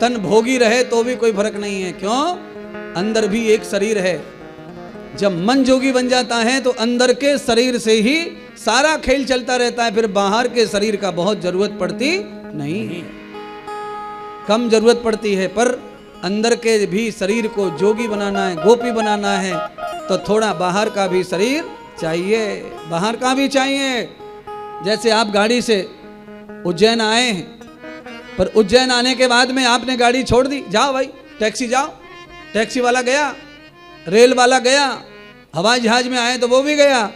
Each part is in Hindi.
तन भोगी रहे तो भी कोई फर्क नहीं है। क्यों? अंदर भी एक शरीर है। जब मन जोगी बन जाता है तो अंदर के शरीर से ही सारा खेल चलता रहता है, फिर बाहर के शरीर का बहुत जरूरत पड़ती नहीं है, कम जरूरत पड़ती है। पर अंदर के भी शरीर को जोगी बनाना है, गोपी बनाना है, तो थोड़ा बाहर का भी शरीर चाहिए, बाहर का भी चाहिए। जैसे आप गाड़ी से उज्जैन आए हैं, पर उज्जैन आने के बाद में आपने गाड़ी छोड़ दी, जाओ भाई टैक्सी जाओ, टैक्सी वाला गया, रेल वाला गया, हवाई जहाज में आए तो वो भी गया,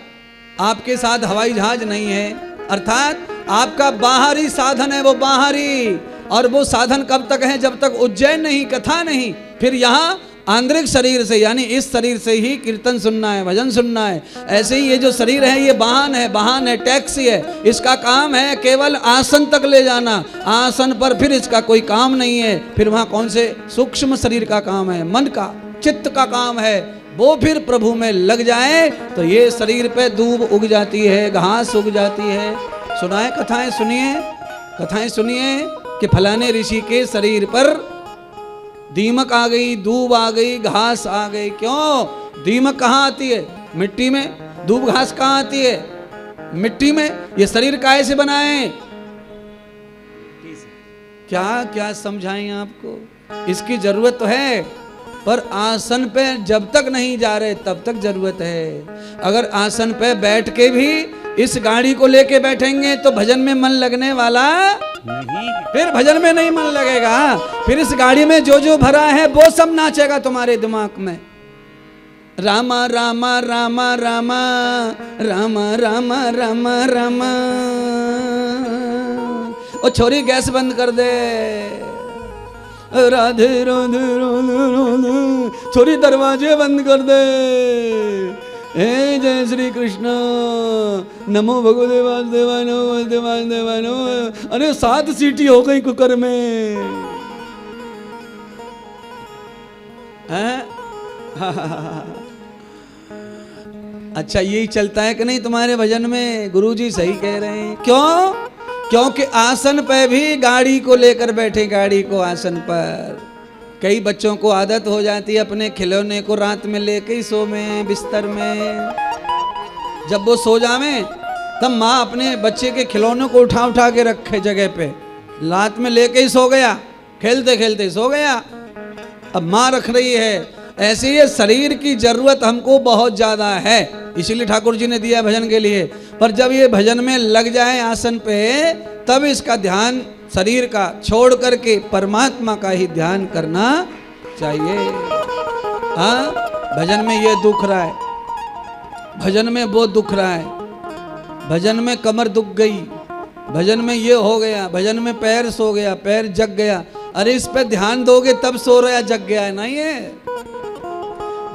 आपके साथ हवाई जहाज नहीं है। अर्थात आपका बाहरी साधन है वो बाहरी, और वो साधन कब तक है? जब तक उज्जैन नहीं, कथा नहीं। फिर यहाँ आंतरिक शरीर से, यानी इस शरीर से ही कीर्तन सुनना है, भजन सुनना है। ऐसे ही ये जो शरीर है ये वाहन है, वाहन है, टैक्सी है। इसका काम है केवल आसन तक ले जाना, आसन पर फिर इसका कोई काम नहीं है। फिर वहाँ कौन से सूक्ष्म शरीर का काम है? मन का, चित्त का काम है। वो फिर प्रभु में लग जाए तो ये शरीर पे दूब उग जाती है, घास उग जाती है। सुनाए कथाएं, सुनिए कथाएं सुनिए कि फलाने ऋषि के शरीर पर दीमक आ गई, दूब आ गई, घास आ गई। क्यों? दीमक कहाँ आती है? मिट्टी में। दूब घास कहाँ आती है? मिट्टी में। ये शरीर काहे से बना है? क्या क्या समझाएं आपको? इसकी जरूरत तो है, पर आसन पे जब तक नहीं जा रहे तब तक जरूरत है। अगर आसन पे बैठ के भी इस गाड़ी को लेके बैठेंगे तो भजन में मन लगने वाला नहीं, फिर भजन में नहीं मन लगेगा। फिर इस गाड़ी में जो जो भरा है वो सब नाचेगा तुम्हारे दिमाग में। रामा रामा रामा रामा रामा रामा रामा रामा। ओ छोरी गैस बंद कर दे, राधे राधे राधे राधे, छोरी दरवाजे बंद कर दे। हे जय श्री कृष्ण, नमो भगवते वासुदेवाय नमो वासुदेवाय नमो। अरे 7 सीटी हो गई कुकर में। अच्छा यही चलता है कि नहीं तुम्हारे भजन में? गुरुजी सही कह रहे हैं। क्यों? क्योंकि आसन पे भी गाड़ी को लेकर बैठे, गाड़ी को आसन पर। कई बच्चों को आदत हो जाती है अपने खिलौने को रात में लेके ही सो में, बिस्तर में। जब वो सो जावे तब माँ अपने बच्चे के खिलौनों को उठा उठा के रखे जगह पे, रात में लेके ही सो गया, खेलते खेलते सो गया। अब माँ रख रही है। ऐसे ही शरीर की जरूरत हमको बहुत ज्यादा है, इसीलिए ठाकुर जी ने दिया भजन के लिए। पर जब ये भजन में लग जाए आसन पे, तब इसका ध्यान शरीर का छोड़ करके परमात्मा का ही ध्यान करना चाहिए। हाँ, भजन में ये दुख रहा है, भजन में वो दुख रहा है, भजन में कमर दुख गई, भजन में ये हो गया, भजन में पैर सो गया, पैर जग गया। अरे इस पे ध्यान दोगे तब सो रहा जग गया है। नहीं है,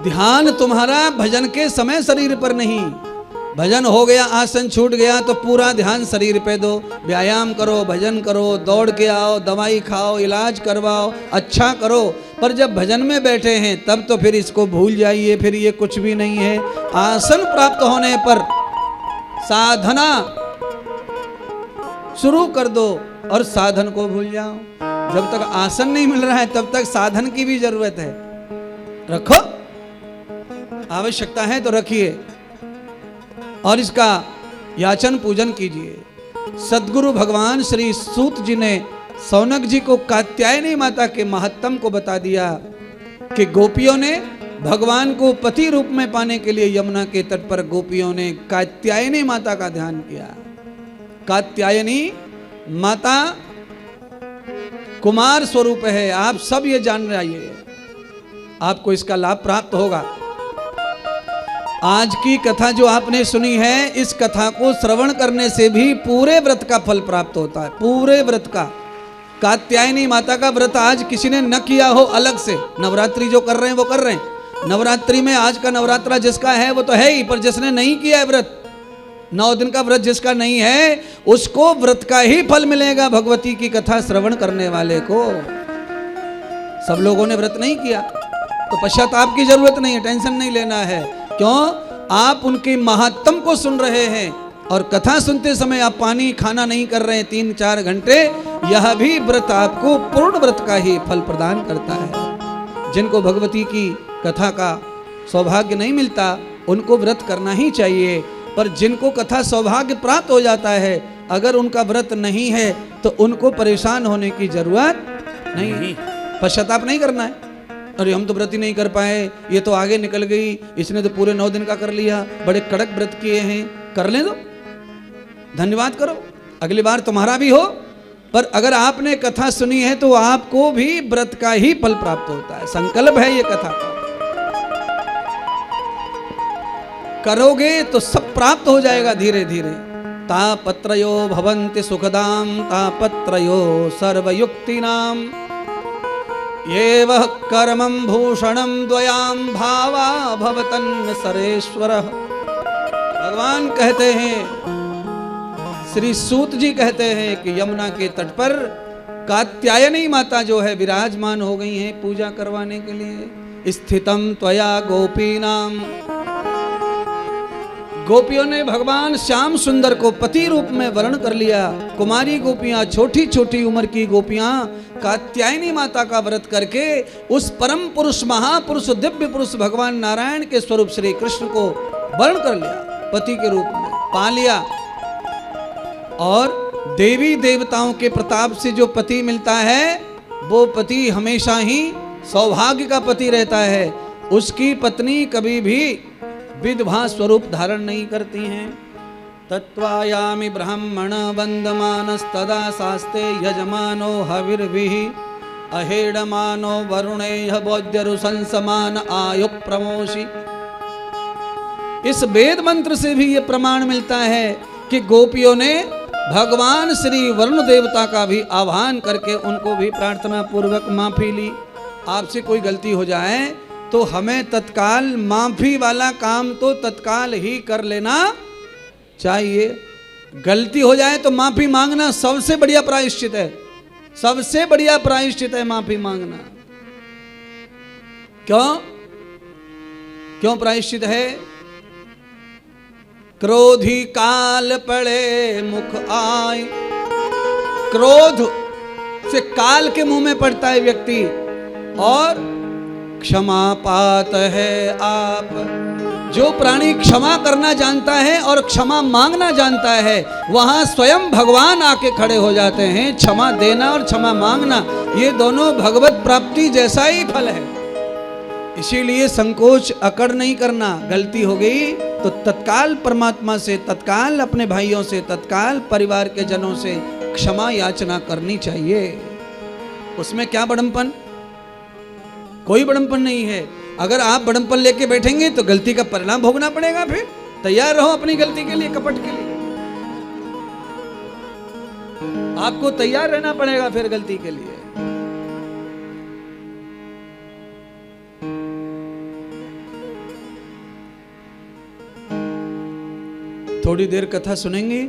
ध्यान तुम्हारा भजन के समय शरीर पर नहीं। भजन हो गया, आसन छूट गया तो पूरा ध्यान शरीर पे दो। व्यायाम करो, भजन करो, दौड़ के आओ, दवाई खाओ, इलाज करवाओ, अच्छा करो। पर जब भजन में बैठे हैं तब तो फिर इसको भूल जाइए, फिर ये कुछ भी नहीं है। आसन प्राप्त होने पर साधना शुरू कर दो और साधन को भूल जाओ। जब तक आसन नहीं मिल रहा है तब तक साधन की भी जरूरत है। रखो, आवश्यकता है तो रखिए और इसका याचन पूजन कीजिए। सद्गुरु भगवान श्री सूत जी ने सौनक जी को कात्यायनी माता के महत्तम को बता दिया कि गोपियों ने भगवान को पति रूप में पाने के लिए यमुना के तट पर गोपियों ने कात्यायनी माता का ध्यान किया। कात्यायनी माता कुमार स्वरूप है, आप सब ये जान रहिए, आपको इसका लाभ प्राप्त होगा। आज की कथा जो आपने सुनी है, इस कथा को श्रवण करने से भी पूरे व्रत का फल प्राप्त होता है, पूरे व्रत का। कात्यायनी माता का व्रत आज किसी ने न किया हो अलग से, नवरात्रि जो कर रहे हैं वो कर रहे हैं। नवरात्रि में आज का नवरात्रा जिसका है वो तो है ही, पर जिसने नहीं किया है व्रत, 9 दिन का व्रत जिसका नहीं है, उसको व्रत का ही फल मिलेगा। भगवती की कथा श्रवण करने वाले को। सब लोगों ने व्रत नहीं किया तो पश्चाताप की जरूरत नहीं है, टेंशन नहीं लेना है। क्यों? आप उनके महात्म को सुन रहे हैं, और कथा सुनते समय आप पानी खाना नहीं कर रहे हैं 3-4 घंटे, यह भी व्रत आपको पूर्ण व्रत का ही फल प्रदान करता है। जिनको भगवती की कथा का सौभाग्य नहीं मिलता उनको व्रत करना ही चाहिए, पर जिनको कथा सौभाग्य प्राप्त हो जाता है अगर उनका व्रत नहीं है तो उनको परेशान होने की जरूरत नहीं, पश्चाताप नहीं करना है। अरे हम तो व्रत ही नहीं कर पाए, ये तो आगे निकल गई, इसने तो पूरे 9 दिन का कर लिया, बड़े कड़क व्रत किए हैं, कर ले दो, धन्यवाद करो, अगली बार तुम्हारा भी हो। पर अगर आपने कथा सुनी है तो आपको भी व्रत का ही फल प्राप्त होता है, संकल्प है ये कथा का, करोगे तो सब प्राप्त हो जाएगा धीरे धीरे। तापत्रयो भवन्ति सुखदाम तापत्रयो सर्वयुक्तिनाम ये वह कर्मं भूषणं द्वयाम भावा भवतन्न सरेश्वरः। भगवान कहते हैं, श्री सूत जी कहते हैं कि यमुना के तट पर कात्यायनी माता जो है विराजमान हो गई हैं पूजा करवाने के लिए। स्थितम त्वया गोपीनाम, गोपियों ने भगवान श्याम सुंदर को पति रूप में वर्ण कर लिया। कुमारी गोपियां, छोटी छोटी उम्र की गोपियां कात्यायनी माता का व्रत करके उस परम पुरुष महापुरुष दिव्य पुरुष भगवान नारायण के स्वरूप श्री कृष्ण को वर्ण कर लिया, पति के रूप में पा लिया। और देवी देवताओं के प्रताप से जो पति मिलता है वो पति हमेशा ही सौभाग्य का पति रहता है, उसकी पत्नी कभी भी विधवा स्वरूप धारण नहीं करती हैं। तत्वायामि ब्राह्मण वंदमानस्तदा शास्ते यजमानो हविर्भिः अहेडमानो वरुणेह बोध्यरुसंसमान आयु प्रमोषि। इस वेद मंत्र से भी ये प्रमाण मिलता है कि गोपियों ने भगवान श्री वरुण देवता का भी आह्वान करके उनको भी प्रार्थना पूर्वक माफी ली। आपसे कोई गलती हो जाए तो हमें तत्काल माफी वाला काम तो तत्काल ही कर लेना चाहिए। गलती हो जाए तो माफी मांगना सबसे बढ़िया प्रायश्चित है, सबसे बढ़िया प्रायश्चित है माफी मांगना। क्यों क्यों प्रायश्चित है? क्रोधी काल पड़े मुख आए, क्रोध से काल के मुंह में पड़ता है व्यक्ति, और क्षमा पात है आप। जो प्राणी क्षमा करना जानता है और क्षमा मांगना जानता है वहां स्वयं भगवान आके खड़े हो जाते हैं। क्षमा देना और क्षमा मांगना ये दोनों भगवत प्राप्ति जैसा ही फल है। इसीलिए संकोच अकड़ नहीं करना। गलती हो गई तो तत्काल परमात्मा से, तत्काल अपने भाइयों से, तत्काल परिवार के जनों से क्षमा याचना करनी चाहिए। उसमें क्या बड़म्पन? कोई बड़म्पन नहीं है। अगर आप बड़म्पन लेके बैठेंगे तो गलती का परिणाम भोगना पड़ेगा। फिर तैयार रहो अपनी गलती के लिए, कपट के लिए आपको तैयार रहना पड़ेगा फिर गलती के लिए। थोड़ी देर कथा सुनेंगे,